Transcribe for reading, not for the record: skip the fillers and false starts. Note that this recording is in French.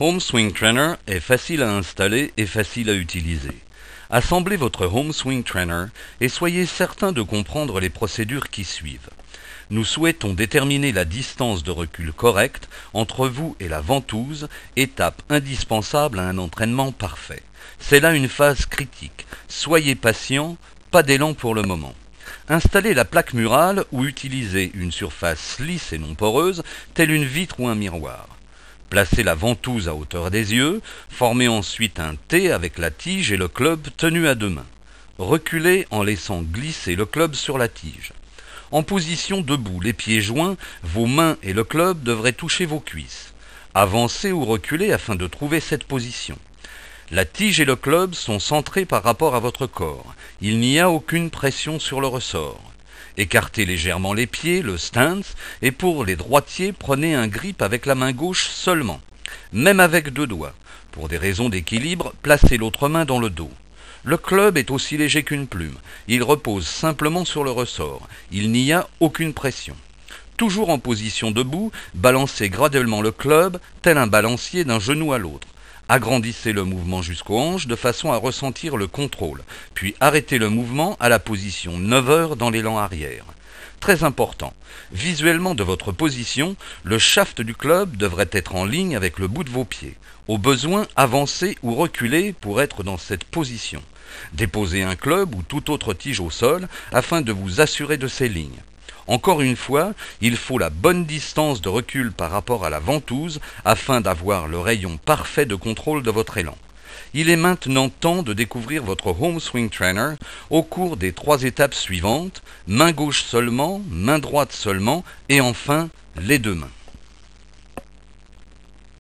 Home Swing Trainer est facile à installer et facile à utiliser. Assemblez votre Home Swing Trainer et soyez certain de comprendre les procédures qui suivent. Nous souhaitons déterminer la distance de recul correcte entre vous et la ventouse, étape indispensable à un entraînement parfait. C'est là une phase critique. Soyez patient, pas d'élan pour le moment. Installez la plaque murale ou utilisez une surface lisse et non poreuse, telle une vitre ou un miroir. Placez la ventouse à hauteur des yeux, formez ensuite un T avec la tige et le club tenu à deux mains. Reculez en laissant glisser le club sur la tige. En position debout, les pieds joints, vos mains et le club devraient toucher vos cuisses. Avancez ou reculez afin de trouver cette position. La tige et le club sont centrés par rapport à votre corps. Il n'y a aucune pression sur le ressort. Écartez légèrement les pieds, le stance, et pour les droitiers, prenez un grip avec la main gauche seulement, même avec deux doigts. Pour des raisons d'équilibre, placez l'autre main dans le dos. Le club est aussi léger qu'une plume. Il repose simplement sur le ressort. Il n'y a aucune pression. Toujours en position debout, balancez graduellement le club, tel un balancier d'un genou à l'autre. Agrandissez le mouvement jusqu'aux hanches de façon à ressentir le contrôle, puis arrêtez le mouvement à la position 9 heures dans l'élan arrière. Très important, visuellement de votre position, le shaft du club devrait être en ligne avec le bout de vos pieds. Au besoin, avancez ou reculez pour être dans cette position. Déposez un club ou toute autre tige au sol afin de vous assurer de ces lignes. Encore une fois, il faut la bonne distance de recul par rapport à la ventouse afin d'avoir le rayon parfait de contrôle de votre élan. Il est maintenant temps de découvrir votre Home Swing Trainer au cours des 3 étapes suivantes, main gauche seulement, main droite seulement et enfin les deux mains.